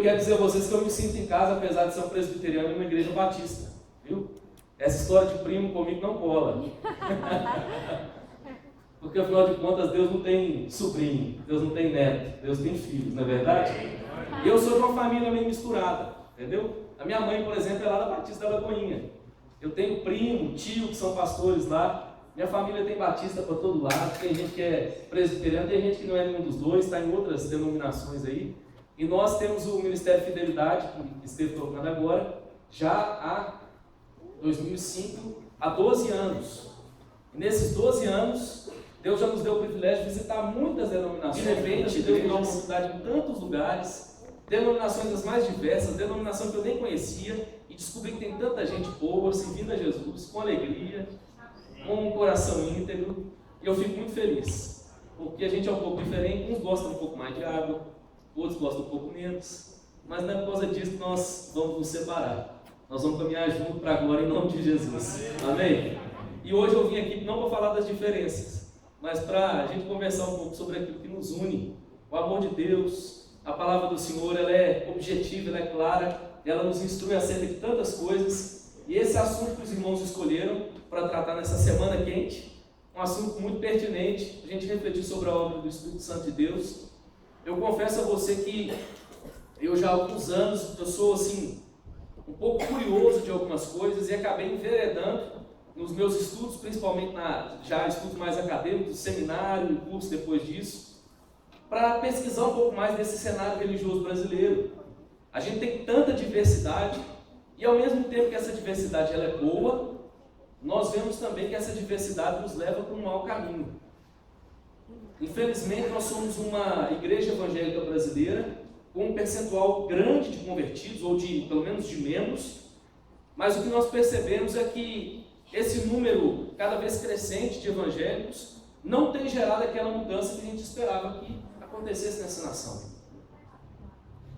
eu quero dizer a vocês que eu me sinto em casa, apesar de ser um presbiteriano em uma igreja batista, viu? Essa história de primo comigo não cola. Porque afinal de contas Deus não tem sobrinho, Deus não tem neto, Deus tem filhos, não é verdade? E eu sou de uma família meio misturada, entendeu? A minha mãe, por exemplo, é lá da Batista da Lagoinha. Eu tenho primo, tio que são pastores lá. Minha família tem batista para todo lado, tem gente que é presbiteriano, tem gente que não é nenhum dos dois, está em outras denominações aí. E nós temos o Ministério Fidelidade, que esteve tocando agora, já há 2005, há 12 anos. E nesses 12 anos, Deus já nos deu o privilégio de visitar muitas denominações. De repente, Deus me deu uma oportunidade em tantos lugares, denominações das mais diversas, denominações que eu nem conhecia, e descobri que tem tanta gente boa, servindo a Jesus, com alegria, com um coração íntegro, e eu fico muito feliz, porque a gente é um pouco diferente, uns gostam um pouco mais de água, outros gostam um pouco menos, mas não é por causa disso que nós vamos nos separar, nós vamos caminhar junto para a glória em nome de Jesus, amém? E hoje eu vim aqui não para falar das diferenças, mas para a gente conversar um pouco sobre aquilo que nos une, o amor de Deus, a palavra do Senhor, ela é objetiva, ela é clara, ela nos instrui acerca de tantas coisas, e esse assunto que os irmãos escolheram para tratar nessa semana quente, um assunto muito pertinente, a gente refletir sobre a obra do Espírito Santo de Deus. Eu confesso a você que eu já há alguns anos, eu sou assim, um pouco curioso de algumas coisas e acabei enveredando nos meus estudos, principalmente já estudos mais acadêmicos, seminário, curso depois disso, para pesquisar um pouco mais desse cenário religioso brasileiro. A gente tem tanta diversidade e ao mesmo tempo que essa diversidade ela é boa, nós vemos também que essa diversidade nos leva para um mau caminho. Infelizmente, nós somos uma igreja evangélica brasileira com um percentual grande de convertidos, ou pelo menos de membros, mas o que nós percebemos é que esse número cada vez crescente de evangélicos não tem gerado aquela mudança que a gente esperava que acontecesse nessa nação.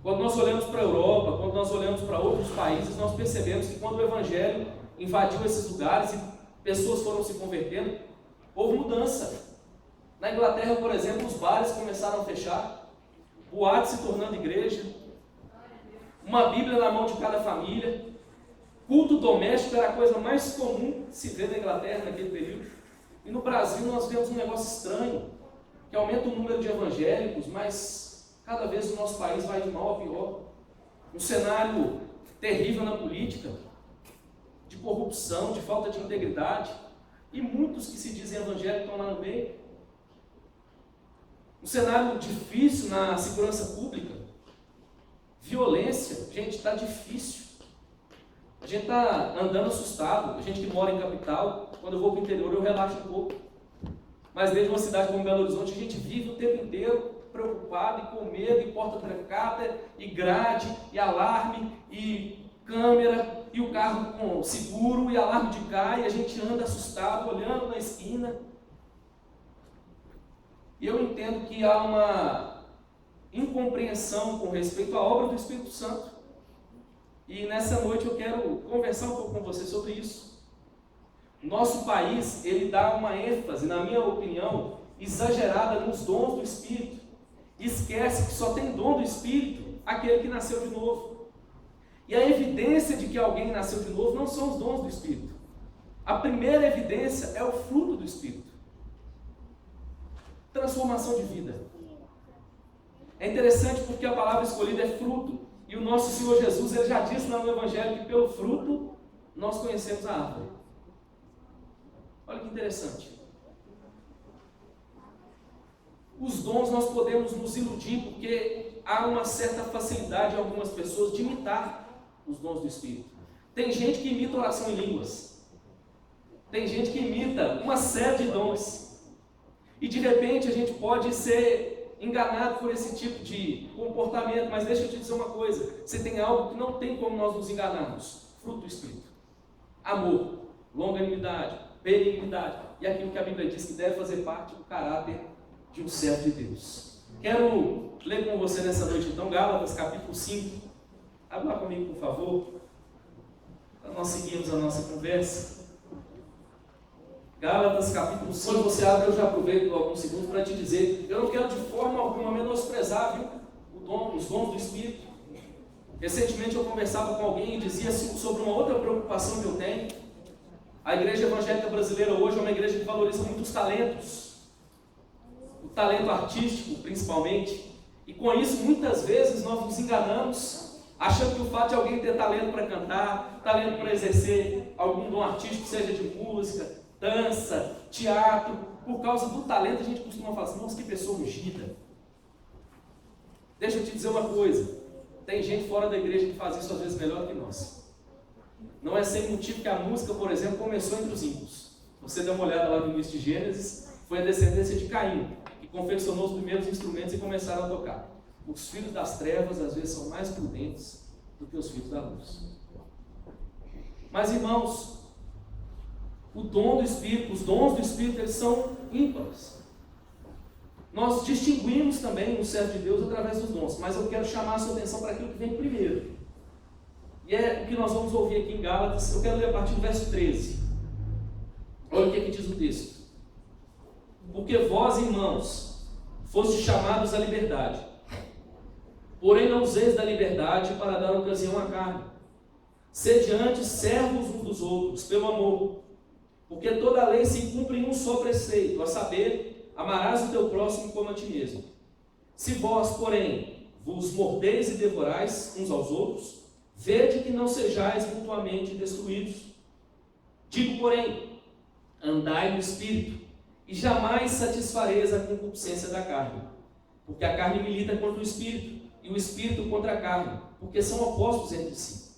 Quando nós olhamos para a Europa, quando nós olhamos para outros países, nós percebemos que quando o evangelho invadiu esses lugares e pessoas foram se convertendo, houve mudança. Na Inglaterra, por exemplo, os bares começaram a fechar, boates se tornando igreja, uma Bíblia na mão de cada família, culto doméstico era a coisa mais comum de se ver na Inglaterra naquele período. E no Brasil nós vemos um negócio estranho, que aumenta o número de evangélicos, mas cada vez o nosso país vai de mal a pior. Um cenário terrível na política, de corrupção, de falta de integridade, e muitos que se dizem evangélicos estão lá no meio. Um cenário difícil na segurança pública, violência, gente, está difícil. A gente está andando assustado, a gente que mora em capital, quando eu vou para o interior eu relaxo um pouco. Mas dentro de uma cidade como Belo Horizonte, a gente vive o tempo inteiro preocupado e com medo, e porta trancada, e grade, e alarme, e câmera, e o carro com seguro, e alarme de cá, e a gente anda assustado, olhando na esquina. E eu entendo que há uma incompreensão com respeito à obra do Espírito Santo. E nessa noite eu quero conversar um pouco com você sobre isso. Nosso país, ele dá uma ênfase, na minha opinião, exagerada nos dons do Espírito. Esquece que só tem dom do Espírito aquele que nasceu de novo. E a evidência de que alguém nasceu de novo não são os dons do Espírito. A primeira evidência é o fruto do Espírito. Transformação de vida. É interessante porque a palavra escolhida é fruto. E o nosso Senhor Jesus, ele já disse lá no Evangelho que pelo fruto nós conhecemos a árvore. Olha que interessante. Os dons nós podemos nos iludir porque há uma certa facilidade em algumas pessoas de imitar os dons do Espírito. Tem gente que imita oração em línguas. Tem gente que imita uma série de dons. E de repente a gente pode ser enganado por esse tipo de comportamento, mas deixa eu te dizer uma coisa, você tem algo que não tem como nós nos enganarmos, fruto do Espírito. Amor, longanimidade, benignidade, e aquilo que a Bíblia diz que deve fazer parte do caráter de um servo de Deus. Quero ler com você nessa noite então, Gálatas capítulo 5, abre lá comigo por favor, para nós seguirmos a nossa conversa. Gálatas capítulo 5, quando você abre eu já aproveito alguns segundos para te dizer, eu não quero de forma alguma menosprezar, viu, os dons do Espírito, Recentemente eu conversava com alguém e dizia sobre uma outra preocupação que eu tenho. A igreja evangélica brasileira hoje é uma igreja que valoriza muito os talentos. O talento artístico, principalmente. E com isso, muitas vezes, nós nos enganamos, achando que o fato de alguém ter talento para cantar, talento para exercer algum dom artístico, seja de música, dança, teatro, por causa do talento, a gente costuma falar assim, nossa, que pessoa ungida. Deixa eu te dizer uma coisa, tem gente fora da igreja que faz isso às vezes melhor que nós. Não é sem motivo que a música, por exemplo, começou entre os ímpios. Você dá uma olhada lá no início de Gênesis, foi a descendência de Caim, que confeccionou os primeiros instrumentos e começaram a tocar. Os filhos das trevas às vezes são mais prudentes do que os filhos da luz. Mas irmãos, o dom do Espírito, os dons do Espírito, eles são ímpares. Nós distinguimos também o servo de Deus através dos dons, mas eu quero chamar a sua atenção para aquilo que vem primeiro. E é o que nós vamos ouvir aqui em Gálatas. Eu quero ler a partir do verso 13. Olha o que diz o texto. Porque vós, irmãos, fostes chamados à liberdade. Porém não useis da liberdade para dar ocasião à carne. Sede antes servos uns dos outros, pelo amor. Porque toda a lei se cumpre em um só preceito, a saber, amarás o teu próximo como a ti mesmo. Se vós, porém, vos mordeis e devorais uns aos outros, vede que não sejais mutuamente destruídos. Digo, porém, andai no Espírito, e jamais satisfareis a concupiscência da carne. Porque a carne milita contra o Espírito, e o Espírito contra a carne, porque são opostos entre si,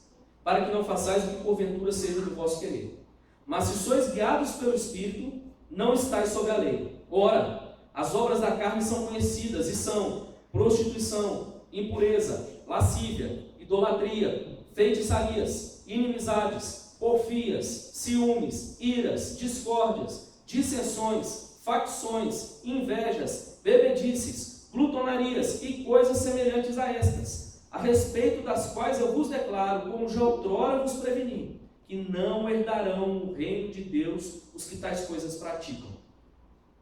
para que não façais o que porventura seja do vosso querer. Mas se sois guiados pelo Espírito, não estáis sob a lei. Ora, as obras da carne são conhecidas, e são prostituição, impureza, lascívia, idolatria, feitiçarias, inimizades, porfias, ciúmes, iras, discórdias, dissensões, facções, invejas, bebedices, glutonarias e coisas semelhantes a estas, a respeito das quais eu vos declaro, como já outrora vos preveni, que não herdarão o reino de Deus os que tais coisas praticam.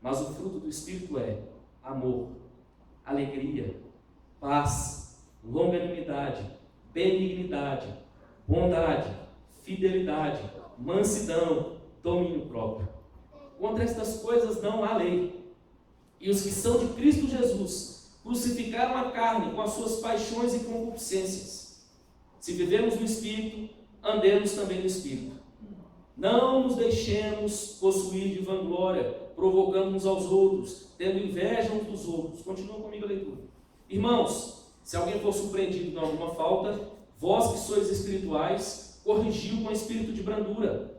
Mas o fruto do Espírito é amor, alegria, paz, longanimidade, benignidade, bondade, fidelidade, mansidão, domínio próprio. Contra estas coisas não há lei. E os que são de Cristo Jesus crucificaram a carne com as suas paixões e concupiscências. Se vivemos no Espírito, andemos também no Espírito. Não nos deixemos possuir de vanglória, provocando uns aos outros, tendo inveja uns dos outros. Continua comigo a leitura. Irmãos, se alguém for surpreendido em alguma falta, vós que sois espirituais, corrigiu com espírito de brandura,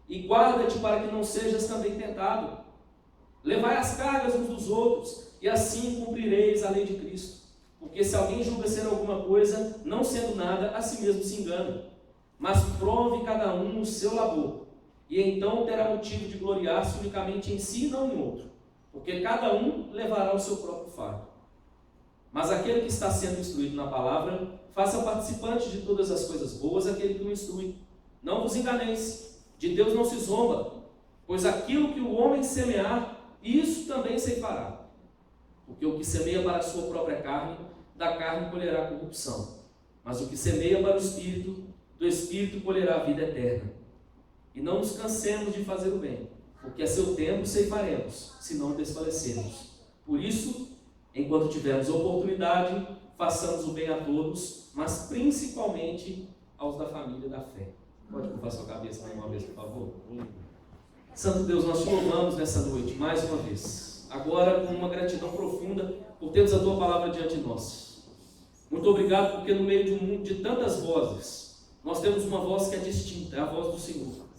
e guarda-te para que não sejas também tentado. Levai as cargas uns dos outros, e assim cumprireis a lei de Cristo. Porque se alguém julga ser alguma coisa, não sendo nada, a si mesmo se engana. Mas prove cada um o seu labor, e então terá motivo de gloriar-se unicamente em si e não em outro, porque cada um levará o seu próprio fardo. Mas aquele que está sendo instruído na palavra, faça participante de todas as coisas boas aquele que o instrui. Não vos enganeis, de Deus não se zomba, pois aquilo que o homem semear, isso também ceifará. Porque o que semeia para a sua própria carne, da carne colherá corrupção. Mas o que semeia para o Espírito, do Espírito colherá a vida eterna. E não nos cansemos de fazer o bem, porque a seu tempo ceifaremos, se não desfalecermos. Por isso, enquanto tivermos oportunidade, façamos o bem a todos, mas principalmente aos da família da fé. Pode curvar sua cabeça mais uma vez, por favor? Santo Deus, nós te louvamos nessa noite, mais uma vez. Agora, com uma gratidão profunda, por termos a tua palavra diante de nós. Muito obrigado, porque no meio de um mundo de tantas vozes, nós temos uma voz que é distinta, é a voz do Senhor.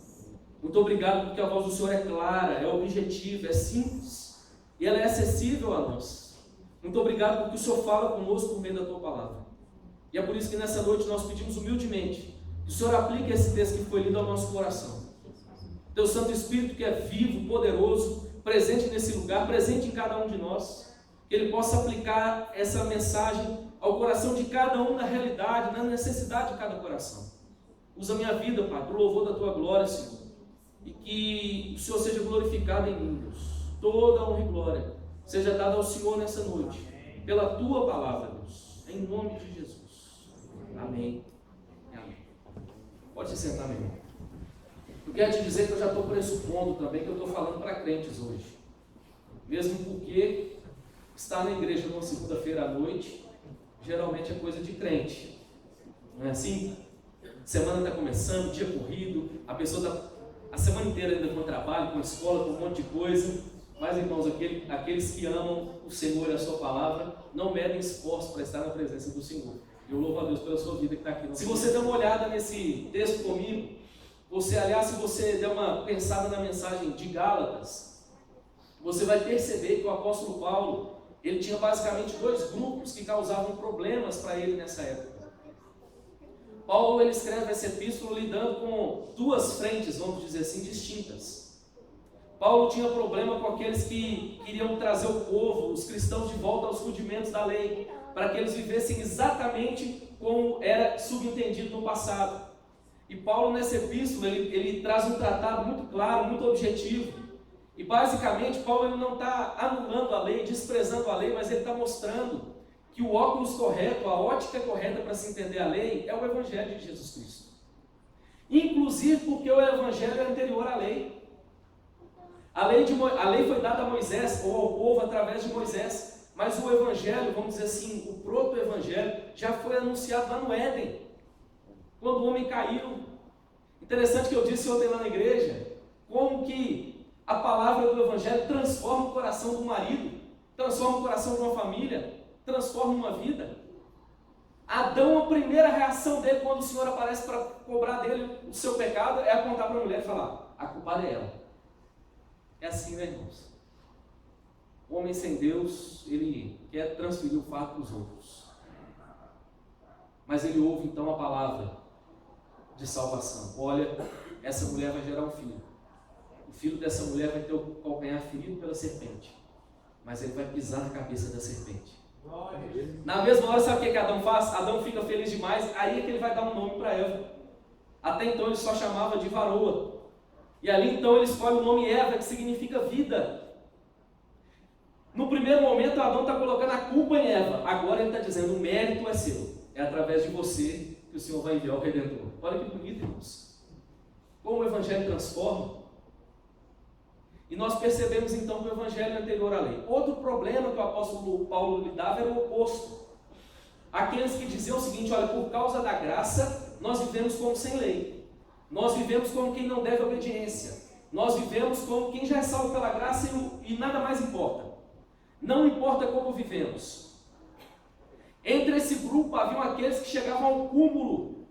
Muito obrigado, porque a voz do Senhor é clara, é objetiva, é simples, e ela é acessível a nós. Muito obrigado, porque o Senhor fala conosco por meio da tua palavra. E é por isso que nessa noite nós pedimos humildemente que o Senhor aplique esse texto que foi lido ao nosso coração. Teu Santo Espírito, que é vivo, poderoso, presente nesse lugar, presente em cada um de nós, que Ele possa aplicar essa mensagem ao coração de cada um, na realidade, na necessidade de cada coração. Usa a minha vida, Pai, para o louvor da tua glória, Senhor. E que o Senhor seja glorificado em mim, Deus. Toda a honra e glória seja dada ao Senhor nessa noite, pela tua palavra, Deus. Em nome de Jesus. Amém. Amém. Pode se sentar, meu irmão. Eu quero te dizer que eu já estou pressupondo também que eu estou falando para crentes hoje. Mesmo porque estar na igreja numa segunda-feira à noite, geralmente é coisa de crente. Não é assim? Semana está começando, dia corrido, a pessoa está a semana inteira ainda com trabalho, com escola, com um monte de coisa. Mas, irmãos, aqueles que amam o Senhor e a sua palavra, não medem esforço para estar na presença do Senhor. Eu louvo a Deus pela sua vida que está aqui. Se você der uma olhada nesse texto comigo, se você der uma pensada na mensagem de Gálatas, você vai perceber que o apóstolo Paulo, ele tinha basicamente dois grupos que causavam problemas para ele nessa época. Paulo, ele escreve essa epístola lidando com duas frentes, vamos dizer assim, distintas. Paulo tinha problema com aqueles que queriam trazer o povo, os cristãos, de volta aos rudimentos da lei, para que eles vivessem exatamente como era subentendido no passado. E Paulo, nessa epístola, ele traz um tratado muito claro, muito objetivo. E basicamente, Paulo ele não está anulando a lei, desprezando a lei, mas ele está mostrando que o óculos correto, a ótica correta para se entender a lei é o Evangelho de Jesus Cristo. Inclusive porque o Evangelho é anterior à lei. A lei foi dada a Moisés, ou ao povo, através de Moisés, mas o Evangelho, vamos dizer assim, o proto-Evangelho, já foi anunciado lá no Éden, quando o homem caiu. Interessante que eu disse ontem lá na igreja, como que a palavra do Evangelho transforma o coração do marido, transforma o coração de uma família, transforma uma vida. Adão, a primeira reação dele quando o Senhor aparece para cobrar dele o seu pecado é apontar para a mulher e falar: a culpada é ela. É assim, né, irmãos? O homem sem Deus, ele quer transferir o fato para os outros. Mas ele ouve então a palavra de salvação. Olha, essa mulher vai gerar um filho. O filho dessa mulher vai ter o calcanhar ferido pela serpente, mas ele vai pisar na cabeça da serpente. Na mesma hora, sabe o que Adão faz? Adão fica feliz demais, aí é que ele vai dar um nome para Eva. Até então ele só chamava de varoa. E ali então ele escolhe o nome Eva, que significa vida. No primeiro momento Adão está colocando a culpa em Eva. Agora ele está dizendo: o mérito é seu. É através de você que o Senhor vai enviar o Redentor. Olha que bonito, irmãos. Como o Evangelho transforma. E nós percebemos então que o Evangelho é anterior à lei. Outro problema que o apóstolo Paulo lidava era o oposto. Aqueles que diziam o seguinte: olha, por causa da graça, nós vivemos como sem lei. Nós vivemos como quem não deve obediência. Nós vivemos como quem já é salvo pela graça e nada mais importa. Não importa como vivemos. Entre esse grupo haviam aqueles que chegavam ao cúmulo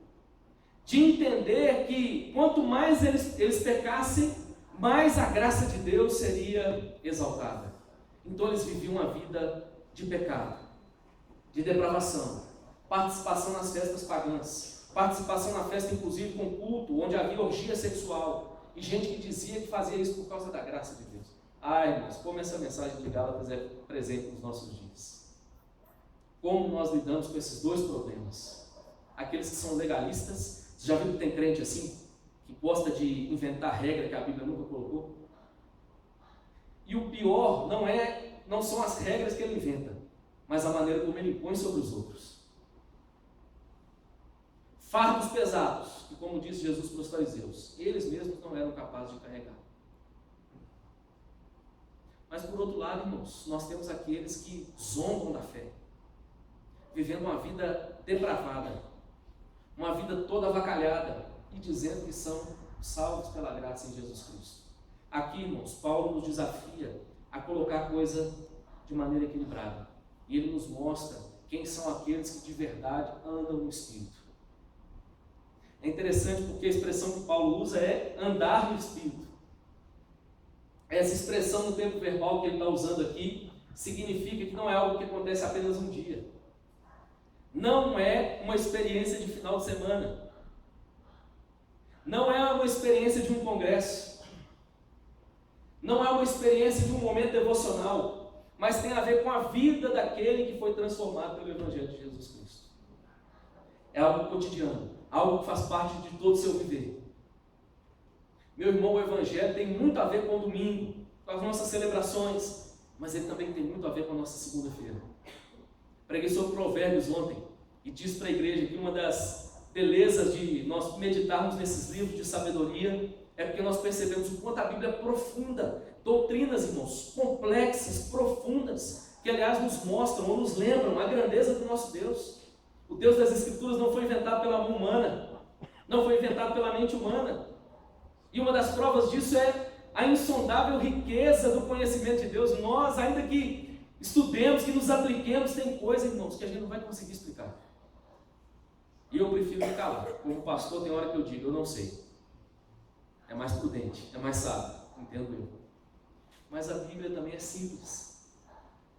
de entender que quanto mais eles pecassem, mais a graça de Deus seria exaltada. Então eles viviam uma vida de pecado, de depravação, participação nas festas pagãs, participação na festa inclusive com culto, onde havia orgia sexual, e gente que dizia que fazia isso por causa da graça de Deus. Ai, irmãos, como essa mensagem de Gálatas é presente nos nossos dias. Como nós lidamos com esses dois problemas. Aqueles que são legalistas, você já viu que tem crente assim? Que gosta de inventar regra que a Bíblia nunca colocou? E o pior não são as regras que ele inventa, mas a maneira como ele impõe sobre os outros. Fardos pesados, que como disse Jesus para os fariseus, eles mesmos não eram capazes de carregar. Mas por outro lado, irmãos, nós temos aqueles que zombam da fé, vivendo uma vida depravada, uma vida toda avacalhada, e dizendo que são salvos pela graça em Jesus Cristo. Aqui, irmãos, Paulo nos desafia a colocar a coisa de maneira equilibrada. E ele nos mostra quem são aqueles que de verdade andam no Espírito. É interessante porque a expressão que Paulo usa é andar no Espírito. Essa expressão no tempo verbal que ele está usando aqui significa que não é algo que acontece apenas um dia. Não é uma experiência de final de semana. Não é uma experiência de um congresso. Não é uma experiência de um momento devocional. Mas tem a ver com a vida daquele que foi transformado pelo Evangelho de Jesus Cristo. É algo cotidiano. Algo que faz parte de todo o seu viver. Meu irmão, o Evangelho tem muito a ver com o domingo, com as nossas celebrações, mas ele também tem muito a ver com a nossa segunda-feira. Preguei sobre Provérbios ontem. E diz para a igreja que uma das belezas de nós meditarmos nesses livros de sabedoria é porque nós percebemos o quanto a Bíblia é profunda. Doutrinas, irmãos, complexas, profundas, que aliás nos mostram ou nos lembram a grandeza do nosso Deus. O Deus das Escrituras não foi inventado pela mão humana, não foi inventado pela mente humana. E uma das provas disso é a insondável riqueza do conhecimento de Deus. Nós, ainda que estudemos, que nos apliquemos, tem coisa, irmãos, que a gente não vai conseguir explicar. E eu prefiro me calar. Como pastor, tem hora que eu digo, eu não sei. É mais prudente, é mais sábio, entendo eu. Mas a Bíblia também é simples.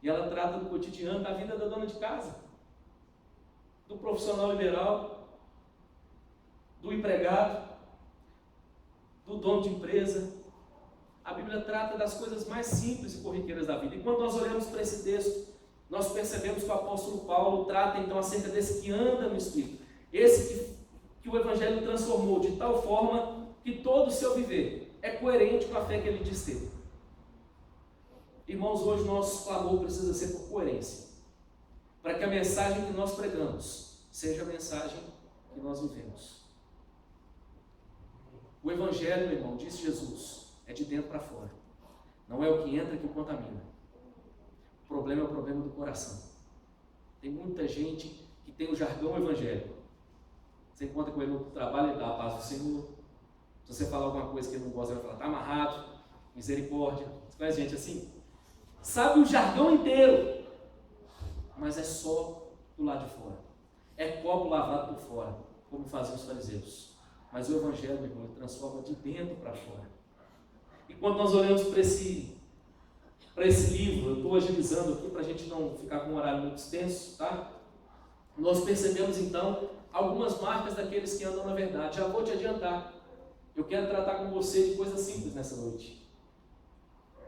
E ela trata do cotidiano, da vida da dona de casa, do profissional liberal, do empregado, do dono de empresa. A Bíblia trata das coisas mais simples e corriqueiras da vida. E quando nós olhamos para esse texto, nós percebemos que o apóstolo Paulo trata então acerca desse que anda no Espírito. Esse que o Evangelho transformou de tal forma que todo o seu viver é coerente com a fé que ele diz ter. Irmãos, hoje nosso clamor precisa ser por coerência, para que a mensagem que nós pregamos seja a mensagem que nós vivemos. O Evangelho, meu irmão, disse Jesus, é de dentro para fora. Não é o que entra que o contamina. O problema é o problema do coração. Tem muita gente que tem o jargão evangélico. Você encontra com ele no trabalho, ele dá a paz do Senhor. Se você falar alguma coisa que ele não gosta, ele vai falar, está amarrado, misericórdia. Você conhece gente assim? Sabe o jargão inteiro, mas é só do lado de fora. É copo lavado por fora, como faziam os fariseus. Mas o Evangelho, meu irmão, ele transforma de dentro para fora. E quando nós olhamos para esse livro, eu estou agilizando aqui para a gente não ficar com um horário muito extenso, tá? Nós percebemos então algumas marcas daqueles que andam na verdade. Já vou te adiantar. Eu quero tratar com você de coisas simples nessa noite.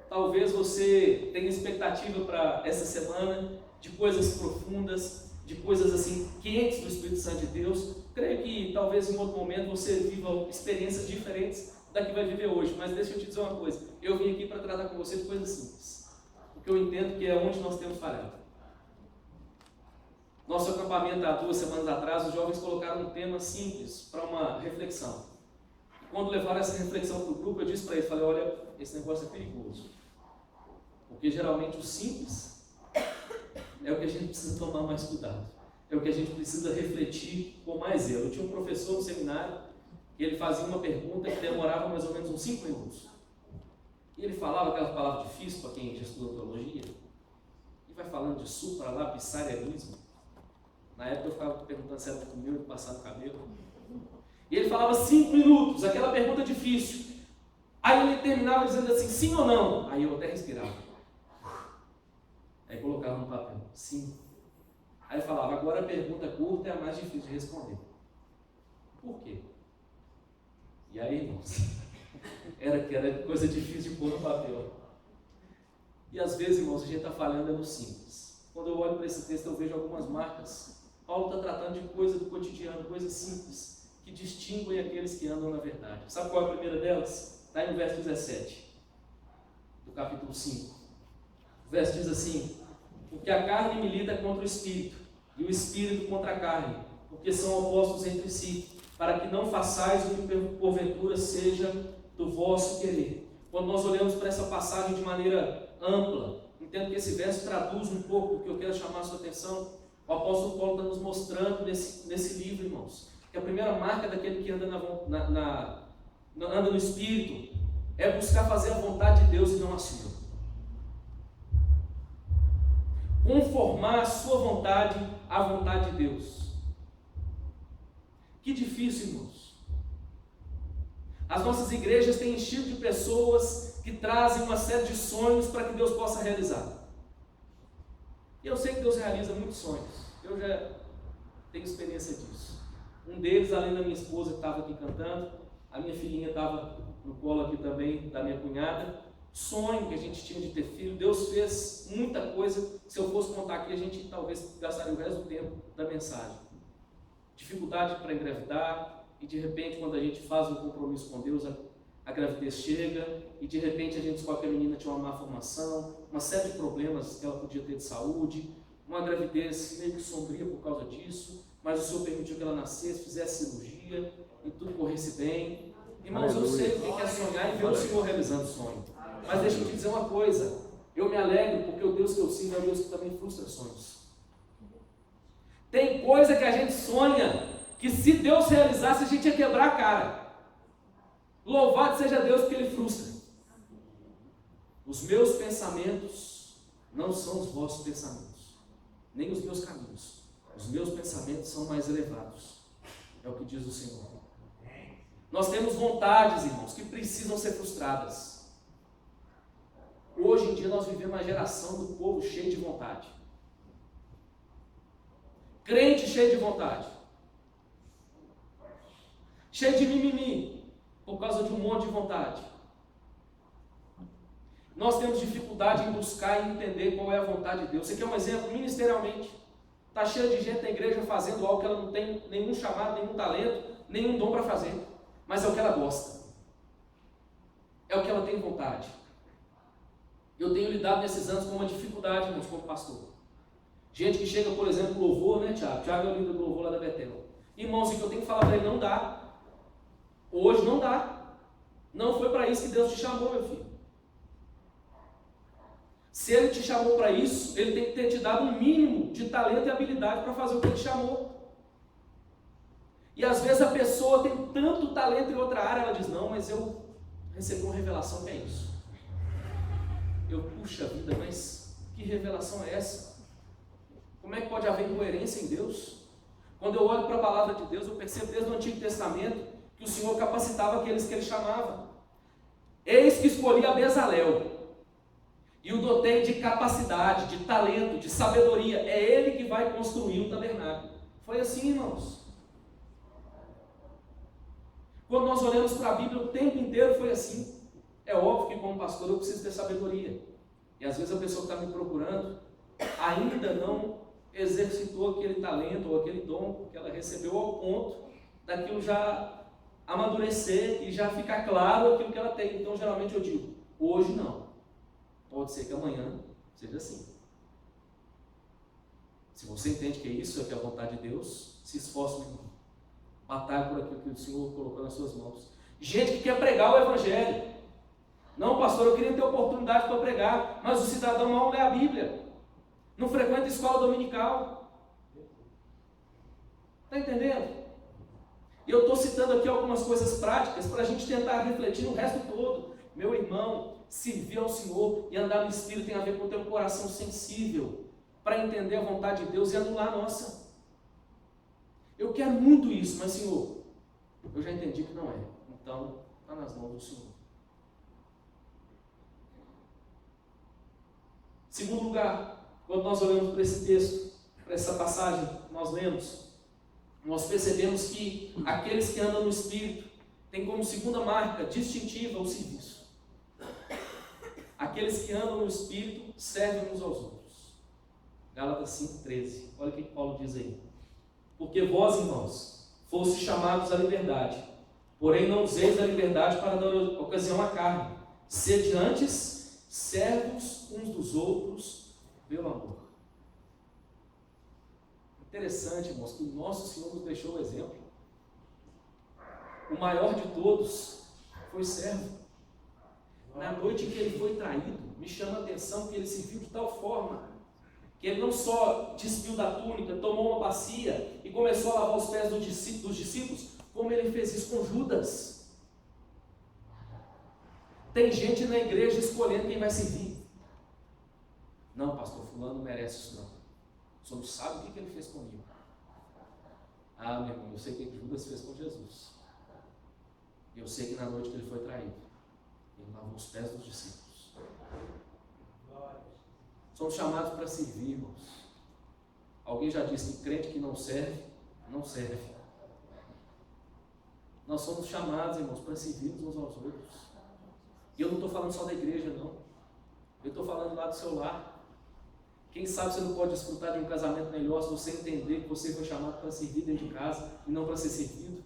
Talvez você tenha expectativa para essa semana de coisas profundas, de coisas assim quentes do Espírito Santo de Deus. Creio que talvez em outro momento você viva experiências diferentes da que vai viver hoje. Mas deixa eu te dizer uma coisa. Eu vim aqui para tratar com você de coisas simples. Porque eu entendo que é onde nós temos falhado. Nosso acampamento há 2 semanas atrás, os jovens colocaram um tema simples para uma reflexão. Quando levaram essa reflexão para o grupo, eu disse para eles, falei, olha, esse negócio é perigoso. Porque geralmente o simples é o que a gente precisa tomar mais cuidado. É o que a gente precisa refletir com mais zelo. Eu tinha um professor no seminário, que ele fazia uma pergunta que demorava mais ou menos uns 5 minutos. E ele falava aquelas palavras difíceis para quem já estudou teologia, e vai falando de supralapsarianismo. Na época eu ficava perguntando se era do meu de passar no cabelo. E ele falava 5 minutos, aquela pergunta difícil. Aí ele terminava dizendo assim, sim ou não? Aí eu até respirava. Aí colocava no papel, sim. Aí ele falava, agora a pergunta curta é a mais difícil de responder. Por quê? E aí, irmãos, era coisa difícil de pôr no papel. E às vezes, irmãos, a gente está falhando no simples. Quando eu olho para esse texto, eu vejo algumas marcas. Paulo está tratando de coisa do cotidiano, coisas simples, que distinguem aqueles que andam na verdade. Sabe qual é a primeira delas? Está aí no verso 17, do capítulo 5. O verso diz assim, porque a carne milita contra o Espírito, e o Espírito contra a carne, porque são opostos entre si, para que não façais o que porventura seja do vosso querer. Quando nós olhamos para essa passagem de maneira ampla, entendo que esse verso traduz um pouco o que eu quero chamar a sua atenção. O apóstolo Paulo está nos mostrando nesse livro, irmãos, que a primeira marca daquele que anda anda no Espírito é buscar fazer a vontade de Deus e não a sua. Conformar a sua vontade à vontade de Deus. Que difícil, irmãos. As nossas igrejas têm enchido de pessoas que trazem uma série de sonhos para que Deus possa realizar. E eu sei que Deus realiza muitos sonhos. Eu já tenho experiência disso. Um deles, além da minha esposa que estava aqui cantando, a minha filhinha estava no colo aqui também, da minha cunhada. Sonho que a gente tinha de ter filho. Deus fez muita coisa. Se eu fosse contar aqui, a gente talvez gastaria o resto do tempo da mensagem. Dificuldade para engravidar, e de repente, quando a gente faz um compromisso com Deus, a gravidez chega, e de repente a gente descobre que a menina tinha uma má formação, uma série de problemas que ela podia ter de saúde, uma gravidez meio que sombria por causa disso, mas o Senhor permitiu que ela nascesse, fizesse cirurgia e tudo corresse bem. Irmãos, eu sei o que é sonhar e ver o Senhor realizando o sonho. Mas deixa eu te dizer uma coisa, eu me alegro porque o Deus que eu sirvo é um Deus que também frustra sonhos. Tem coisa que a gente sonha que se Deus realizasse a gente ia quebrar a cara. Louvado seja Deus porque Ele frustra. Os meus pensamentos não são os vossos pensamentos, nem os meus caminhos. Os meus pensamentos são mais elevados. É o que diz o Senhor. Nós temos vontades, irmãos, que precisam ser frustradas. Hoje em dia nós vivemos uma geração do povo cheio de vontade. Crente cheio de vontade. Cheio de mimimi, por causa de um monte de vontade. Nós temos dificuldade em buscar e entender qual é a vontade de Deus. Você quer um exemplo? Ministerialmente. Está cheio de gente na igreja fazendo algo que ela não tem nenhum chamado, nenhum talento, nenhum dom para fazer. Mas é o que ela gosta. É o que ela tem vontade. Eu tenho lidado nesses anos com uma dificuldade, irmãos, como pastor. Gente que chega, por exemplo, no louvor, né, Tiago? Tiago é o líder do louvor lá da Betel. Irmãos, o que eu tenho que falar para ele, não dá. Hoje não dá. Não foi para isso que Deus te chamou, meu filho. Se Ele te chamou para isso, Ele tem que ter te dado um mínimo de talento e habilidade para fazer o que Ele te chamou. E às vezes a pessoa tem tanto talento em outra área, ela diz, não, mas eu recebi uma revelação que é isso. Eu, puxa vida, mas que revelação é essa? Como é que pode haver incoerência em Deus? Quando eu olho para a palavra de Deus, eu percebo desde o Antigo Testamento que o Senhor capacitava aqueles que Ele chamava. Eis que escolhi a Bezalel e o dotei de capacidade, de talento, de sabedoria. É Ele que vai construir o tabernáculo. Foi assim, irmãos. Quando nós olhamos para a Bíblia, o tempo inteiro foi assim. É óbvio que como pastor eu preciso ter sabedoria. E às vezes a pessoa que está me procurando ainda não exercitou aquele talento ou aquele dom que ela recebeu ao ponto daquilo já amadurecer e já ficar claro aquilo que ela tem. Então geralmente eu digo, hoje não. Pode ser que amanhã seja assim. Se você entende que isso é que é a vontade de Deus, se esforce, meu irmão. Batalhe por aquilo que o Senhor colocou nas suas mãos. Gente que quer pregar o Evangelho. Não, pastor, eu queria ter oportunidade para pregar, mas o cidadão mal lê a Bíblia. Não frequenta escola dominical. Está entendendo? E eu estou citando aqui algumas coisas práticas para a gente tentar refletir no resto todo. Meu irmão, servir ao Senhor e andar no Espírito tem a ver com ter um coração sensível para entender a vontade de Deus e anular a nossa. Eu quero muito isso, mas Senhor, eu já entendi que não é. Então, está nas mãos do Senhor. Segundo lugar, quando nós olhamos para esse texto, para essa passagem que nós lemos, nós percebemos que aqueles que andam no Espírito têm como segunda marca distintiva o serviço. Aqueles que andam no Espírito servem uns aos outros. Gálatas 5,13. Olha o que Paulo diz aí. Porque vós, irmãos, fostes chamados à liberdade, porém não useis da liberdade para dar ocasião à carne. Sede antes servos uns dos outros pelo amor. Interessante, irmãos, que o nosso Senhor nos deixou o exemplo. O maior de todos foi servo. Na noite em que ele foi traído, me chama a atenção que ele se viu de tal forma que ele não só despiu da túnica, tomou uma bacia e começou a lavar os pés dos discípulos, como ele fez isso com Judas. Tem gente na igreja escolhendo quem vai servir. Não, pastor, fulano não merece isso não. O senhor não sabe o que ele fez comigo. Ah, meu irmão, eu sei o que Judas fez com Jesus. Eu sei que na noite que ele foi traído, ele lavou os pés dos discípulos. Somos chamados para servir, irmãos. Alguém já disse que crente que não serve, não serve. Nós somos chamados, irmãos, para servirmos uns aos outros. E eu não estou falando só da igreja, não. Eu estou falando lá do seu lar. Quem sabe você não pode desfrutar de um casamento melhor se você entender que você foi chamado para servir dentro de casa e não para ser servido.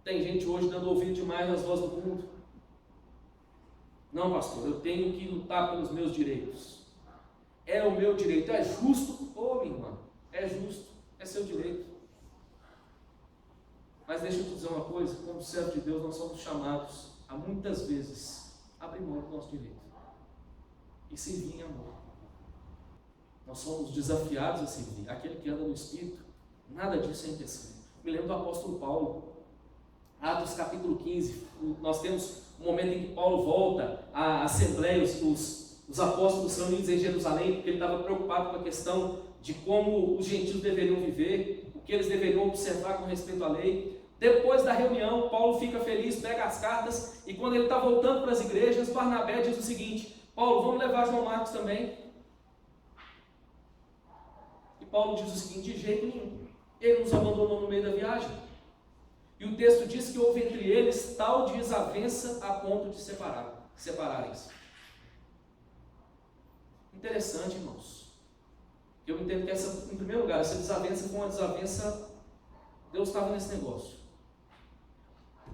Tem gente hoje dando ouvido demais nas vozes do mundo. Não, pastor, eu tenho que lutar pelos meus direitos. É o meu direito, é justo? Ô, minha irmã, é justo, é seu direito. Mas deixa eu te dizer uma coisa, como servo de Deus, nós somos chamados a muitas vezes abrir mão do nosso direito e servir em amor. Nós somos desafiados a servir. Aquele que anda no Espírito, nada disso é impossível. Me lembro do apóstolo Paulo, Atos capítulo 15, nós temos um momento em que Paulo volta à Assembleia, os apóstolos são reunidos em Jerusalém, porque ele estava preocupado com a questão de como os gentios deveriam viver, o que eles deveriam observar com respeito à lei. Depois da reunião, Paulo fica feliz, pega as cartas, e quando ele está voltando para as igrejas, Barnabé diz o seguinte: Paulo, vamos levar João Marcos também? E Paulo diz o seguinte: de jeito nenhum, ele nos abandonou no meio da viagem. E o texto diz que houve entre eles tal desavença a ponto de separarem-se. Interessante, irmãos. Eu entendo que em primeiro lugar, essa desavença foi uma desavença, Deus estava nesse negócio.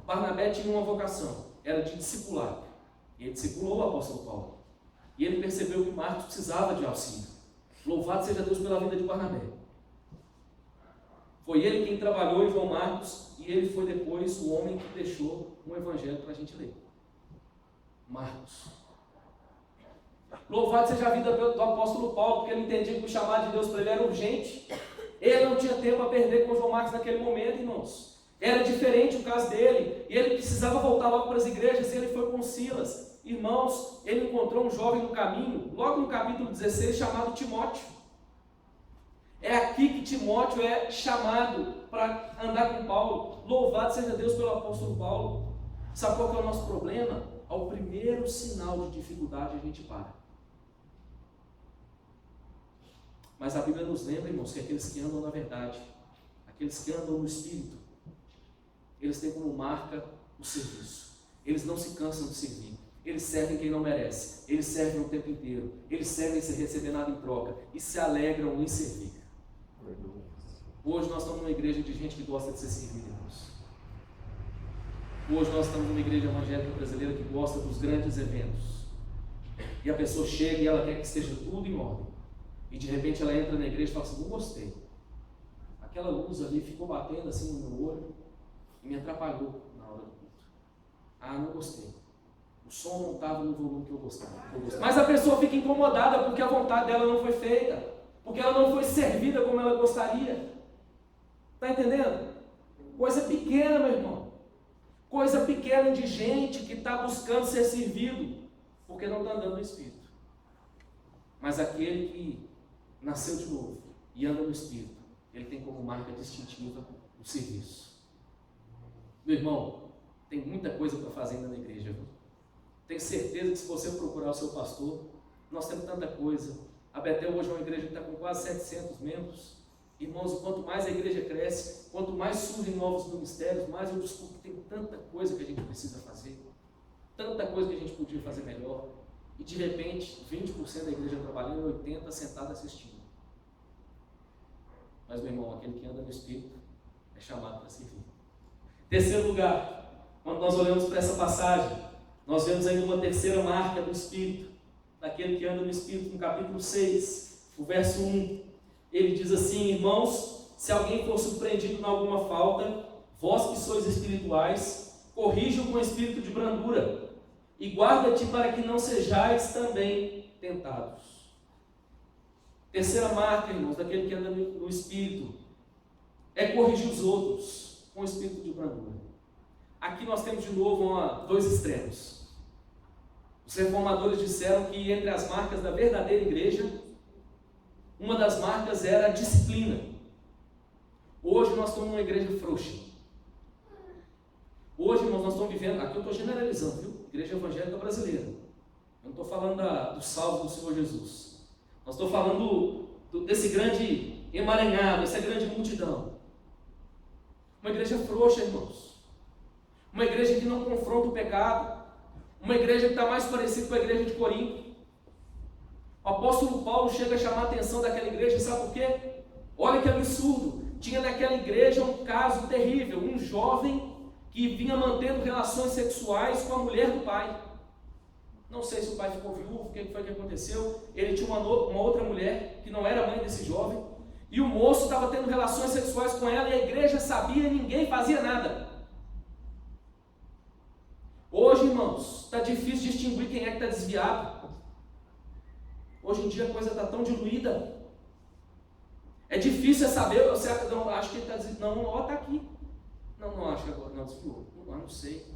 Barnabé tinha uma vocação, era de discipular. E ele discipulou o apóstolo Paulo. E ele percebeu que Marcos precisava de auxílio. Louvado seja Deus pela vida de Barnabé. Foi ele quem trabalhou em João Marcos, e ele foi depois o homem que deixou um evangelho para a gente ler. Marcos. Louvado seja a vida do apóstolo Paulo, porque ele entendia que o chamado de Deus para ele era urgente. Ele não tinha tempo a perder com João Marcos naquele momento, irmãos. Era diferente o caso dele, e ele precisava voltar logo para as igrejas, e ele foi com Silas. Irmãos, ele encontrou um jovem no caminho, logo no capítulo 16, chamado Timóteo. É aqui que Timóteo é chamado para andar com Paulo. Louvado seja Deus pelo apóstolo Paulo. Sabe qual que é o nosso problema? Ao primeiro sinal de dificuldade a gente para. Mas a Bíblia nos lembra, irmãos, que aqueles que andam na verdade, aqueles que andam no Espírito, eles têm como marca o serviço. Eles não se cansam de servir. Eles servem quem não merece. Eles servem o tempo inteiro. Eles servem sem receber nada em troca. E se alegram em servir. Hoje nós estamos numa igreja de gente que gosta de ser servida, irmãos. Hoje nós estamos numa igreja evangélica brasileira que gosta dos grandes eventos. E a pessoa chega e ela quer que esteja tudo em ordem. E de repente ela entra na igreja e fala assim: não gostei. Aquela luz ali ficou batendo assim no meu olho e me atrapalhou na hora do culto. Ah, não gostei. O som não estava no volume que eu gostava. Mas a pessoa fica incomodada porque a vontade dela não foi feita, porque ela não foi servida como ela gostaria. Está entendendo? Coisa pequena, meu irmão. Coisa pequena de gente que está buscando ser servido, porque não está andando no Espírito. Mas aquele que nasceu de novo e anda no Espírito, ele tem como marca distintiva o serviço. Meu irmão, tem muita coisa para fazer ainda na igreja, viu? Tenho certeza que se você procurar o seu pastor, nós temos tanta coisa. A Betel hoje é uma igreja que está com quase 700 membros. Irmãos, quanto mais a igreja cresce, quanto mais surgem novos ministérios, mais eu descubro que tem tanta coisa que a gente precisa fazer, tanta coisa que a gente podia fazer melhor. E de repente, 20% da igreja trabalhando e 80% sentada assistindo. Mas, meu irmão, aquele que anda no Espírito é chamado para servir. Terceiro lugar, quando nós olhamos para essa passagem, nós vemos ainda uma terceira marca do Espírito, daquele que anda no Espírito, no capítulo 6, o verso 1. Ele diz assim: irmãos, se alguém for surpreendido em alguma falta, vós que sois espirituais, corrijam com espírito de brandura, e guarda-te para que não sejais também tentados. Terceira marca, irmãos, daquele que anda no Espírito, é corrigir os outros com espírito de brandura. Aqui nós temos de novo dois extremos. Os reformadores disseram que entre as marcas da verdadeira igreja, uma das marcas era a disciplina. Hoje nós estamos numa igreja frouxa. Hoje, irmãos, nós estamos vivendo, aqui eu estou generalizando, viu? Igreja evangélica brasileira. Eu não estou falando do salvo do Senhor Jesus. Nós estou falando desse grande emaranhado, essa grande multidão. Uma igreja frouxa, irmãos. Uma igreja que não confronta o pecado. Uma igreja que está mais parecida com a igreja de Corinto. O apóstolo Paulo chega a chamar a atenção daquela igreja, sabe por quê? Olha que absurdo. Tinha naquela igreja um caso terrível, um jovem que vinha mantendo relações sexuais com a mulher do pai. Não sei se o pai ficou viúvo, o que foi que aconteceu. Ele tinha uma outra mulher que não era mãe desse jovem, e o moço estava tendo relações sexuais com ela, e a igreja sabia e ninguém fazia nada. Hoje, irmãos, está difícil distinguir quem é que está desviado. Hoje em dia a coisa está tão diluída. É difícil saber, você não acho que ele está dizendo, não, está aqui. Não acho que agora, não desviou. Não sei.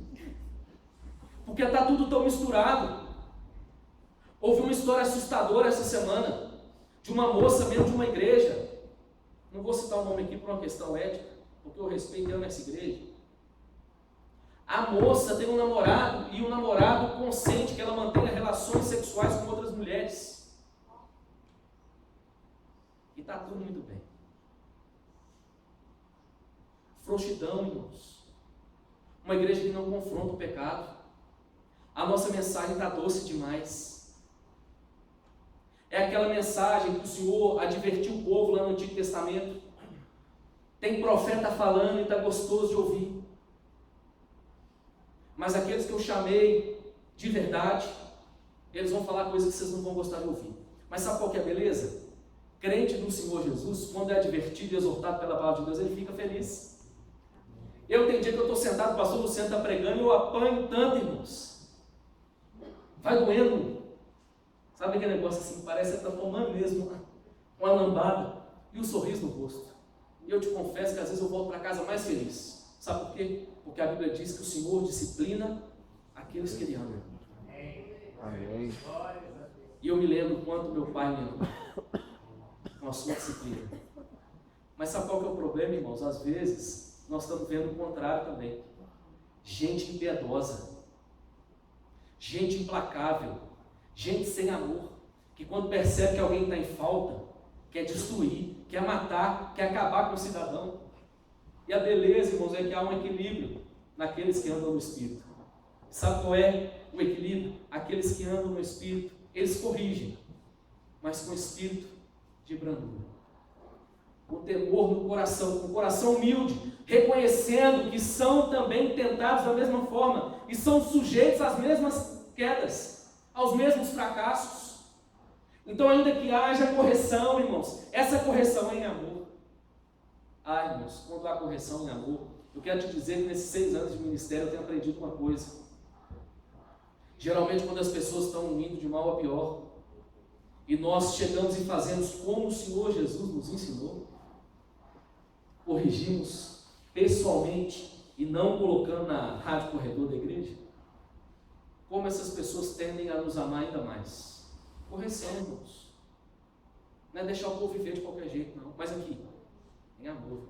Porque está tudo tão misturado. Houve uma história assustadora essa semana, de uma moça mesmo de uma igreja. Não vou citar o nome aqui por uma questão ética, porque eu respeito ela nessa igreja. A moça tem um namorado, e o namorado consente que ela mantenha relações sexuais com outras mulheres. E está tudo muito bem. Frouxidão, irmãos. Uma igreja que não confronta o pecado. A nossa mensagem está doce demais. É aquela mensagem que o Senhor advertiu o povo lá no Antigo Testamento. Tem profeta falando e está gostoso de ouvir. Mas aqueles que eu chamei de verdade, eles vão falar coisas que vocês não vão gostar de ouvir. Mas sabe qual que é a beleza? Crente do Senhor Jesus, quando é advertido e exortado pela palavra de Deus, ele fica feliz. Tem dia que eu estou sentado, o pastor Luciano está pregando e eu apanho tanto, irmãos. Vai doendo. Sabe aquele negócio assim, parece que está tomando mesmo uma lambada e um sorriso no rosto. E eu te confesso que às vezes eu volto para casa mais feliz. Sabe por quê? Porque a Bíblia diz que o Senhor disciplina aqueles que Ele ama. Amém. E eu me lembro quanto meu pai me ama, com a sua disciplina. Mas sabe qual que é o problema, irmãos? Às vezes nós estamos vendo o contrário também. Gente impiedosa, gente implacável, gente sem amor, que quando percebe que alguém está em falta, quer destruir, quer matar, quer acabar com o cidadão. E a beleza, irmãos, é que há um equilíbrio naqueles que andam no Espírito. Sabe qual é o equilíbrio? Aqueles que andam no Espírito, eles corrigem, mas com espírito de brandura, com temor no coração, com o coração humilde, reconhecendo que são também tentados da mesma forma e são sujeitos às mesmas quedas, aos mesmos fracassos. Então, ainda que haja correção, irmãos, essa correção é em amor. Irmãos, quando há correção em amor, eu quero te dizer que nesses 6 anos de ministério eu tenho aprendido uma coisa. Geralmente, quando as pessoas estão indo de mal a pior, e nós chegamos e fazemos como o Senhor Jesus nos ensinou, corrigimos pessoalmente e não colocando na rádio corredor da igreja, como essas pessoas tendem a nos amar ainda mais. Correção, irmãos. Não é deixar o povo viver de qualquer jeito, não. Mas aqui, em amor.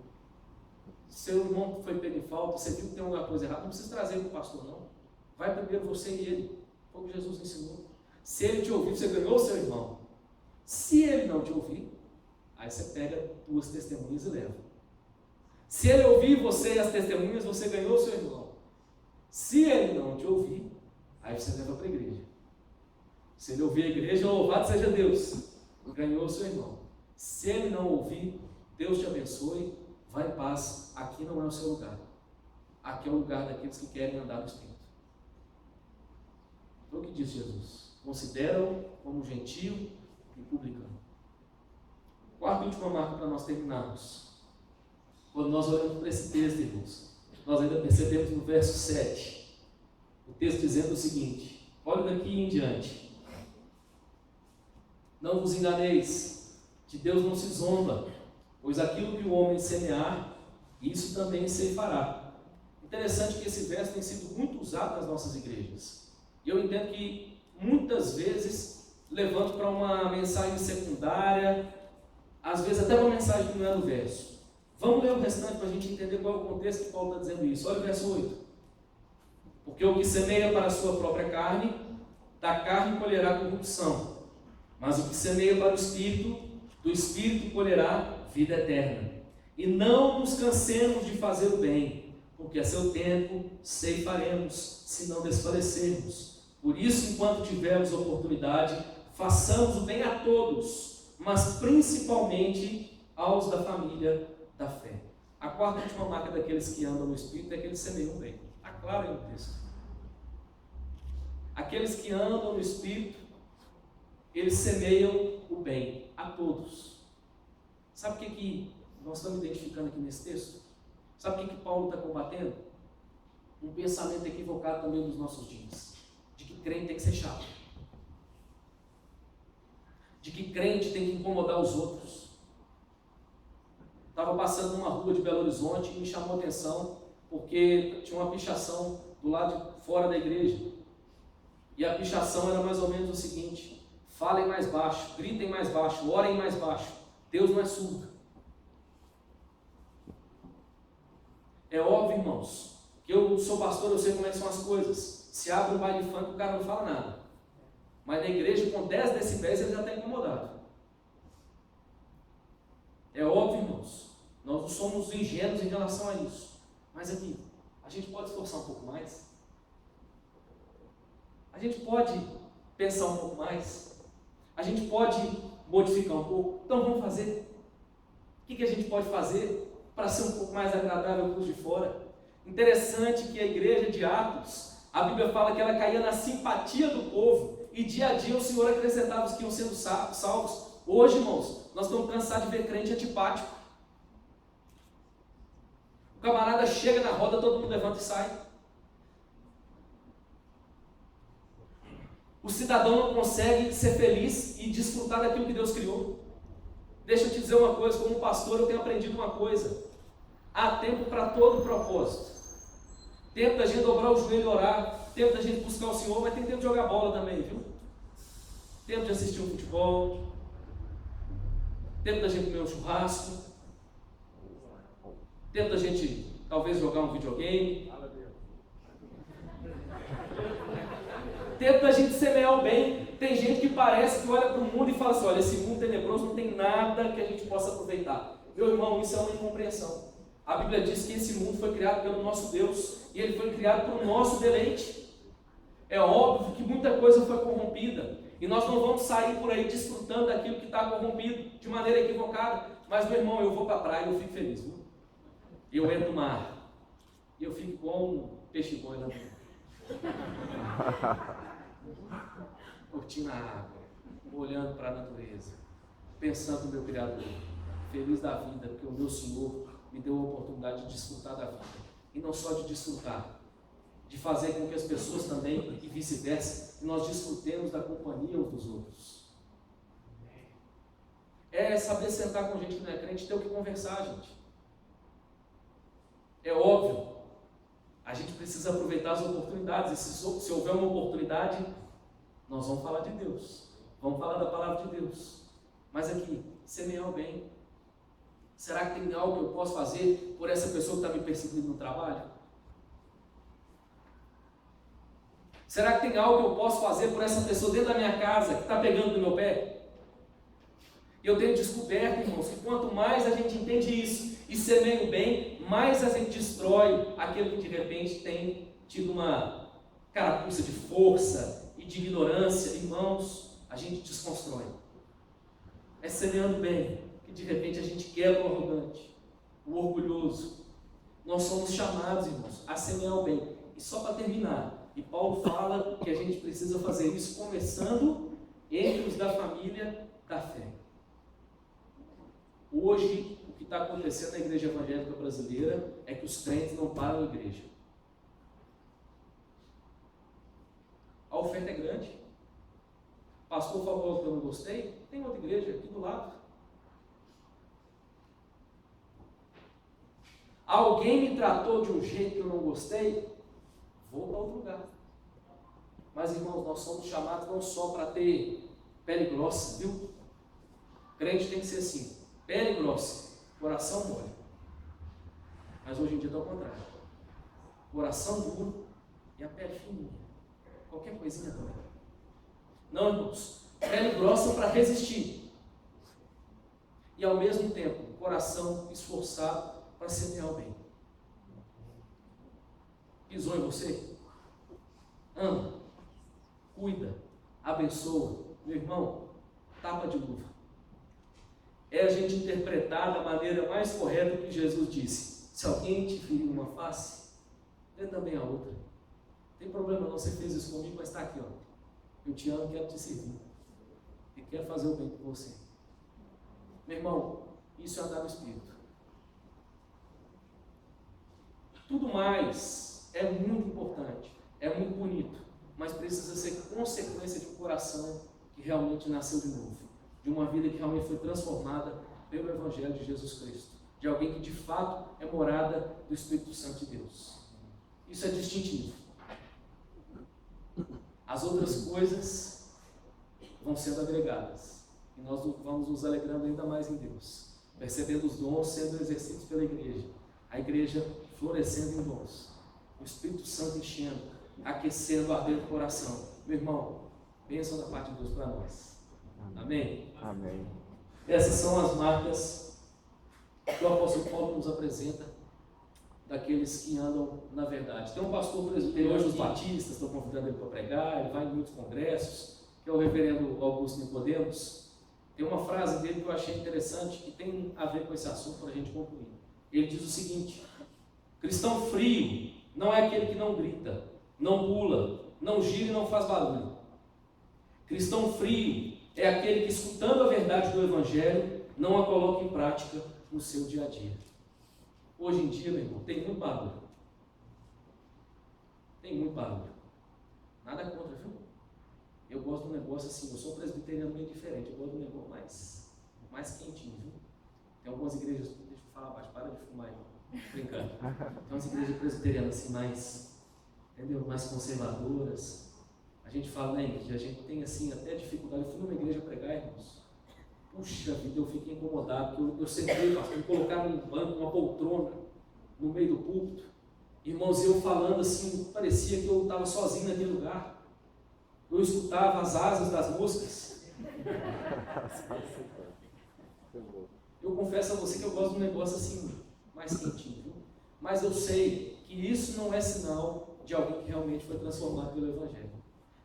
Seu irmão foi pego em falta, você viu que tem alguma coisa errada, não precisa trazer para o pastor, não. Vai primeiro você e ele. Foi o que Jesus ensinou. Se ele te ouvir, você ganhou o seu irmão. Se ele não te ouvir, aí você pega 2 testemunhas e leva. Se ele ouvir você e as testemunhas, você ganhou o seu irmão. Se ele não te ouvir, aí você leva para a igreja. Se ele ouvir a igreja, louvado seja Deus. Ganhou o seu irmão. Se ele não ouvir, Deus te abençoe, vai em paz. Aqui não é o seu lugar. Aqui é o lugar daqueles que querem andar no Espírito. Então o que diz Jesus? Considera-o como gentio e publicano. Quarta e última marca para nós terminarmos. Quando nós olhamos para esse texto, irmãos, nós ainda percebemos no verso 7, o texto dizendo o seguinte: olha daqui em diante. Não vos enganeis, de Deus não se zomba, pois aquilo que o homem semear, isso também ceifará. Interessante que esse verso tem sido muito usado nas nossas igrejas. E eu entendo que muitas vezes levando para uma mensagem secundária, às vezes até uma mensagem que não é do verso. Vamos ler o restante para a gente entender qual é o contexto que Paulo está dizendo isso. Olha o verso 8. Porque o que semeia para a sua própria carne, da carne colherá corrupção. Mas o que semeia para o Espírito, do Espírito colherá vida eterna. E não nos cansemos de fazer o bem, porque a seu tempo ceifaremos, se não desfalecermos. Por isso, enquanto tivermos oportunidade, façamos o bem a todos, mas principalmente aos da família da fé. A quarta e última marca daqueles que andam no Espírito é que eles semeiam bem. Está claro aí no texto. Aqueles que andam no Espírito, eles semeiam o bem a todos. Sabe o que nós estamos identificando aqui nesse texto? Sabe o que Paulo está combatendo? Um pensamento equivocado também nos nossos dias, de que crente tem que ser chato, de que crente tem que incomodar os outros. Estava passando numa rua de Belo Horizonte e me chamou a atenção, porque tinha uma pichação do lado de fora da igreja, e a pichação era mais ou menos o seguinte: falem mais baixo, gritem mais baixo, orem mais baixo, Deus não é surdo. É óbvio, irmãos, que eu sou pastor, eu sei como é que são as coisas. Se abre um baile funk, o cara não fala nada. Mas na igreja, com 10 decibéis, ele já está incomodado. É óbvio, irmãos, nós não somos ingênuos em relação a isso. Mas aqui, a gente pode esforçar um pouco mais? A gente pode pensar um pouco mais? A gente pode modificar um pouco? Então vamos fazer. O que a gente pode fazer para ser um pouco mais agradável para os de fora? Interessante que a igreja de Atos, a Bíblia fala que ela caía na simpatia do povo, e dia a dia o Senhor acrescentava os que iam sendo salvos. Hoje, irmãos, nós estamos cansados de ver crente antipático. O camarada chega na roda, todo mundo levanta e sai. O cidadão não consegue ser feliz e desfrutar daquilo que Deus criou. Deixa eu te dizer uma coisa, como pastor eu tenho aprendido uma coisa: há tempo para todo propósito. Tempo da gente dobrar o joelho e orar, tempo da gente buscar o Senhor, mas tem tempo de jogar bola também, viu? Tempo de assistir um futebol, tempo da gente comer um churrasco, tempo da gente talvez jogar um videogame, tempo da gente semear o bem. Tem gente que parece que olha para o mundo e fala assim: olha, esse mundo tenebroso não tem nada que a gente possa aproveitar. Meu irmão, isso é uma incompreensão. A Bíblia diz que esse mundo foi criado pelo nosso Deus, e ele foi criado para o nosso deleite. É óbvio que muita coisa foi corrompida, e nós não vamos sair por aí desfrutando daquilo que está corrompido, de maneira equivocada. Mas, meu irmão, eu vou para a praia e eu fico feliz, viu? Eu entro no mar, e eu fico com um peixe-boi lá dentro. Curtindo a água, olhando para a natureza, pensando no meu Criador, feliz da vida, porque o meu Senhor me deu a oportunidade de desfrutar da vida, e não só de desfrutar, de fazer com que as pessoas também, e vice-versa, que nós desfrutemos da companhia uns dos outros. É saber sentar com gente que não é crente, ter o que conversar, gente. É óbvio, a gente precisa aproveitar as oportunidades, e se houver uma oportunidade, nós vamos falar de Deus, vamos falar da palavra de Deus. Mas aqui, semear o bem. Será que tem algo que eu posso fazer por essa pessoa que está me perseguindo no trabalho? Será que tem algo que eu posso fazer por essa pessoa dentro da minha casa que está pegando no meu pé? E eu tenho descoberto, irmãos, que quanto mais a gente entende isso e semeia o bem, mais a gente destrói aquele que de repente tem tido uma carapuça de força e de ignorância. Irmãos, a gente desconstrói. É semeando bem que de repente a gente quebra o arrogante, o orgulhoso. Nós somos chamados, irmãos, a semear o bem. E só para terminar, e Paulo fala que a gente precisa fazer isso começando entre os da família da fé. Hoje, o que está acontecendo na igreja evangélica brasileira é que os crentes não param na igreja. A oferta é grande. O pastor falou que eu não gostei, tem outra igreja aqui do lado. Alguém me tratou de um jeito que eu não gostei, vou para outro lugar. Mas, irmãos, nós somos chamados não só para ter pele grossa, viu? Crente tem que ser assim, pele grossa, coração mole. Mas hoje em dia está ao contrário. Coração duro e a pele fininha. Qualquer coisinha também. Não, irmãos, pele grossa para resistir. E ao mesmo tempo, coração esforçado para semear o bem. Pisou em você? Ama, cuida, abençoa. Meu irmão, tapa de luva. É a gente interpretar da maneira mais correta o que Jesus disse: se alguém te ferir uma face, dê também a outra. tem problema não, você fez isso comigo, mas está aqui, ó. Eu te amo e quero te servir. E quero fazer o bem por você. Meu irmão, isso é andar no Espírito. Tudo mais é muito importante, é muito bonito, mas precisa ser consequência de um coração que realmente nasceu de novo, de uma vida que realmente foi transformada pelo Evangelho de Jesus Cristo, de alguém que de fato é morada do Espírito Santo de Deus. Isso é distintivo. As outras coisas vão sendo agregadas e nós vamos nos alegrando ainda mais em Deus, percebendo os dons sendo exercidos pela igreja, a igreja florescendo em dons, o Espírito Santo enchendo, aquecendo, ardendo o coração. Meu irmão, bênção da parte de Deus para nós. Amém? Amém. Essas são as marcas que o apóstolo Paulo nos apresenta daqueles que andam na verdade. Tem um pastor presbiteriano, hoje os batistas estão convidando ele para pregar, ele vai em muitos congressos, que é o reverendo Augusto Nicodemos. Tem uma frase dele que eu achei interessante, que tem a ver com esse assunto para a gente concluir. Ele diz o seguinte: cristão frio não é aquele que não grita, não pula, não gira e não faz barulho. Cristão frio é aquele que, escutando a verdade do Evangelho, não a coloca em prática no seu dia a dia. Hoje em dia, meu irmão, tem muito barulho. Tem muito barulho. Nada contra, viu? Eu gosto de um negócio assim, eu sou um presbiteriano meio diferente, eu gosto de um negócio mais quentinho, viu? Tem algumas igrejas, deixa eu falar baixo, para de fumar aí, brincando. Tem umas igrejas presbiterianas assim, mais conservadoras. A gente fala, né, que a gente tem assim até dificuldade. Eu fui numa igreja pregar, irmãos. Puxa vida, eu fiquei incomodado, porque eu sentei, pastor, me colocaram num banco, uma poltrona, no meio do púlpito. Irmãos, eu falando assim, parecia que eu estava sozinho naquele lugar. Eu escutava as asas das moscas. Eu confesso a você que eu gosto de um negócio assim, mais quentinho, viu? Mas eu sei que isso não é sinal de alguém que realmente foi transformado pelo Evangelho.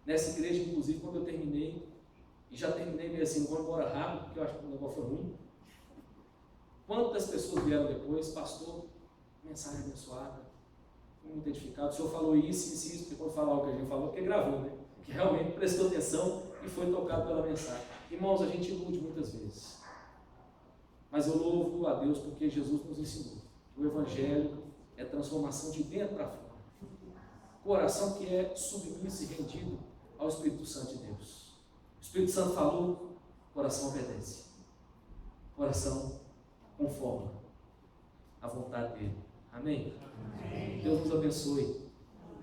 Nessa igreja, inclusive, quando eu terminei, e já terminei meio assim, vou embora rápido, porque eu acho que o negócio foi ruim. Quantas pessoas vieram depois, pastor, mensagem abençoada, muito edificado, o senhor falou isso, porque quando falar o que a gente falou, porque gravou, né? Que realmente prestou atenção e foi tocado pela mensagem. Irmãos, a gente ilude muitas vezes, mas eu louvo a Deus porque Jesus nos ensinou que o Evangelho é transformação de dentro para fora. Coração que é submisso e rendido ao Espírito Santo de Deus. O Espírito Santo falou, coração obedece. Coração conforma a vontade dele. Amém? Amém. Deus nos abençoe.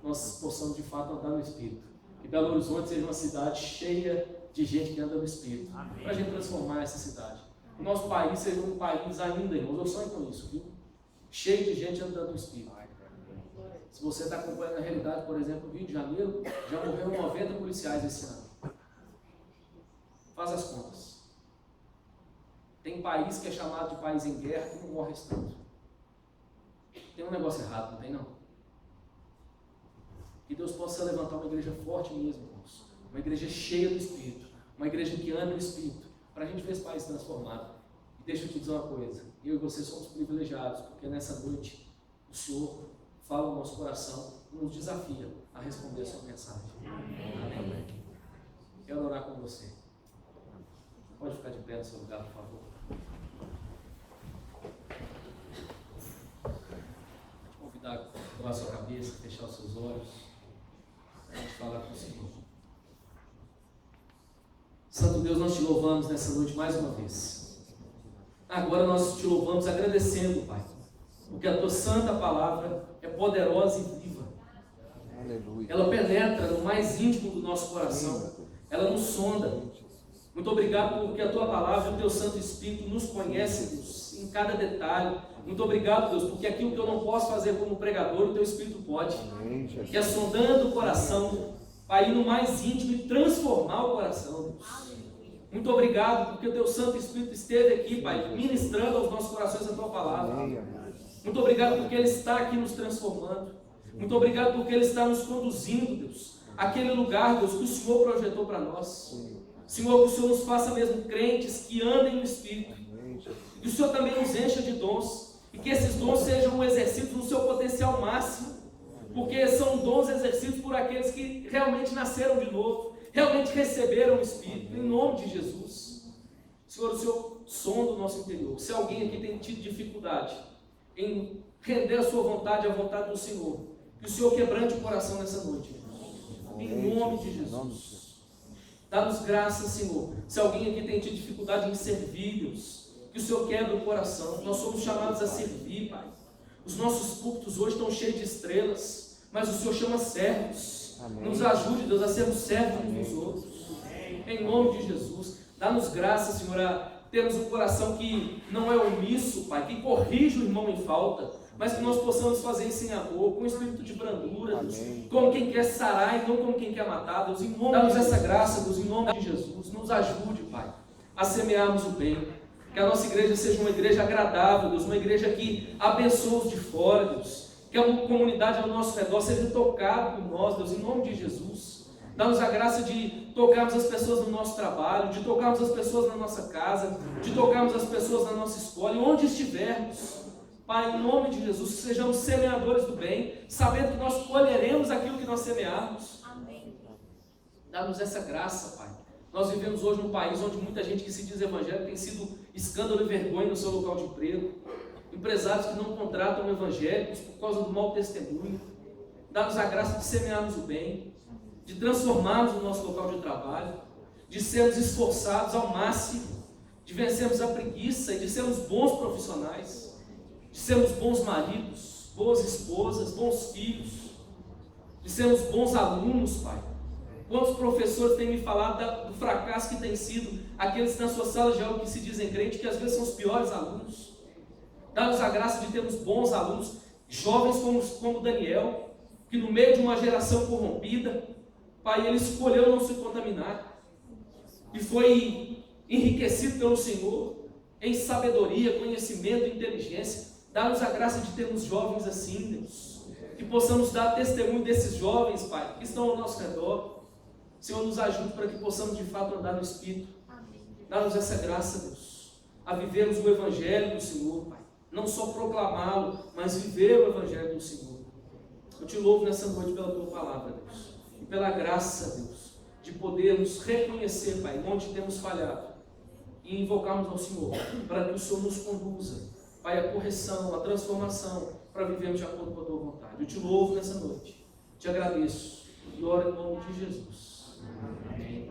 Nós possamos de fato andar no Espírito. Que Belo Horizonte seja uma cidade cheia de gente que anda no Espírito. Para a gente transformar essa cidade. O nosso país seja um país ainda, irmãos, eu sonho com isso, viu? Cheio de gente andando no Espírito. Se você está acompanhando a realidade, por exemplo, no Rio de Janeiro, já morreram 90 policiais esse ano. Faz as contas. Tem país que é chamado de país em guerra que não morre tanto. Tem um negócio errado, não tem não? Que Deus possa levantar uma igreja forte mesmo, irmãos. Uma igreja cheia do Espírito. Uma igreja que anda no Espírito. Para a gente ver esse país transformado. E deixa eu te dizer uma coisa. Eu e você somos privilegiados, porque nessa noite o Senhor fala no nosso coração e nos desafia a responder a sua mensagem. Amém. Quero orar com você. Pode ficar de pé no seu lugar, por favor. Vou te convidar a dobrar a sua cabeça, fechar os seus olhos, para a gente falar com o Senhor. Santo Deus, nós te louvamos nessa noite mais uma vez. Agora nós te louvamos agradecendo, Pai, porque a tua santa palavra é poderosa e viva. Aleluia. Ela penetra no mais íntimo do nosso coração. Ela nos sonda. Muito obrigado porque a tua palavra e o teu Santo Espírito nos conhece, Deus, em cada detalhe. Muito obrigado, Deus, porque aquilo que eu não posso fazer como pregador, o teu Espírito pode. Que é sondando o coração, para ir no mais íntimo e transformar o coração, Deus. Muito obrigado porque o teu Santo Espírito esteve aqui, Pai, ministrando aos nossos corações a tua palavra. Muito obrigado porque Ele está aqui nos transformando. Muito obrigado porque Ele está nos conduzindo, Deus, àquele lugar, Deus, que o Senhor projetou para nós. Senhor, que o Senhor nos faça mesmo crentes que andem no Espírito. E o Senhor também nos encha de dons. E que esses dons sejam exercidos no seu potencial máximo. porque são dons exercidos por aqueles que realmente nasceram de novo, realmente receberam o Espírito, em nome de Jesus. Senhor, o Senhor sonda o nosso interior. Se alguém aqui tem tido dificuldade em render a sua vontade à vontade do Senhor, que o Senhor quebrante o coração nessa noite, em nome de Jesus. Dá-nos graça, Senhor. Se alguém aqui tem tido dificuldade em servir-nos, que o Senhor quebre o coração. Nós somos chamados a servir, Pai. Os nossos púlpitos hoje estão cheios de estrelas, mas o Senhor chama servos. Amém. Nos ajude, Deus, a sermos servos uns dos outros. Em nome de Jesus. Dá-nos graça, Senhor, a termos um coração que não é omisso, Pai, que corrige o irmão em falta, mas que nós possamos fazer isso em amor, com espírito de brandura, Deus, como quem quer sarar e não como quem quer matar, Deus, em nome dá-nos essa graça, Deus, em nome de Jesus. Nos ajude, Pai, a semearmos o bem, que a nossa igreja seja uma igreja agradável, Deus, uma igreja que abençoa os de fora, Deus, que a comunidade ao nosso redor seja tocada por nós, Deus, em nome de Jesus. Dá-nos a graça de tocarmos as pessoas no nosso trabalho, de tocarmos as pessoas na nossa casa, de tocarmos as pessoas na nossa escola, e onde estivermos. Pai, em nome de Jesus, que sejamos semeadores do bem, sabendo que nós colheremos aquilo que nós semearmos. Amém. Dá-nos essa graça, Pai. Nós vivemos hoje num país onde muita gente que se diz evangélico tem sido escândalo e vergonha no seu local de emprego. Empresários que não contratam evangélicos por causa do mau testemunho. Dá-nos a graça de semearmos o bem, de transformarmos o nosso local de trabalho, de sermos esforçados ao máximo, de vencermos a preguiça e de sermos bons profissionais, de sermos bons maridos, boas esposas, bons filhos, de sermos bons alunos, Pai. Quantos professores têm me falado do fracasso que tem sido aqueles na sua sala de aula que se dizem crentes, que às vezes são os piores alunos. Dá-nos a graça de termos bons alunos, jovens como Daniel, que no meio de uma geração corrompida, Pai, ele escolheu não se contaminar e foi enriquecido pelo Senhor em sabedoria, conhecimento e inteligência. Dá-nos a graça de termos jovens assim, Deus, que possamos dar testemunho desses jovens, Pai, que estão ao nosso redor. Senhor, nos ajude para que possamos de fato andar no Espírito. Dá-nos essa graça, Deus, a vivermos o Evangelho do Senhor, Pai. Não só proclamá-lo, mas viver o Evangelho do Senhor. Eu te louvo nessa noite pela tua palavra, Deus, e pela graça, Deus, de podermos reconhecer, Pai, onde temos falhado e invocarmos ao Senhor para que o Senhor nos conduza, Pai, a correção, a transformação, para vivermos de acordo com a tua vontade. Eu te louvo nessa noite, te agradeço e oro em nome de Jesus. Amém.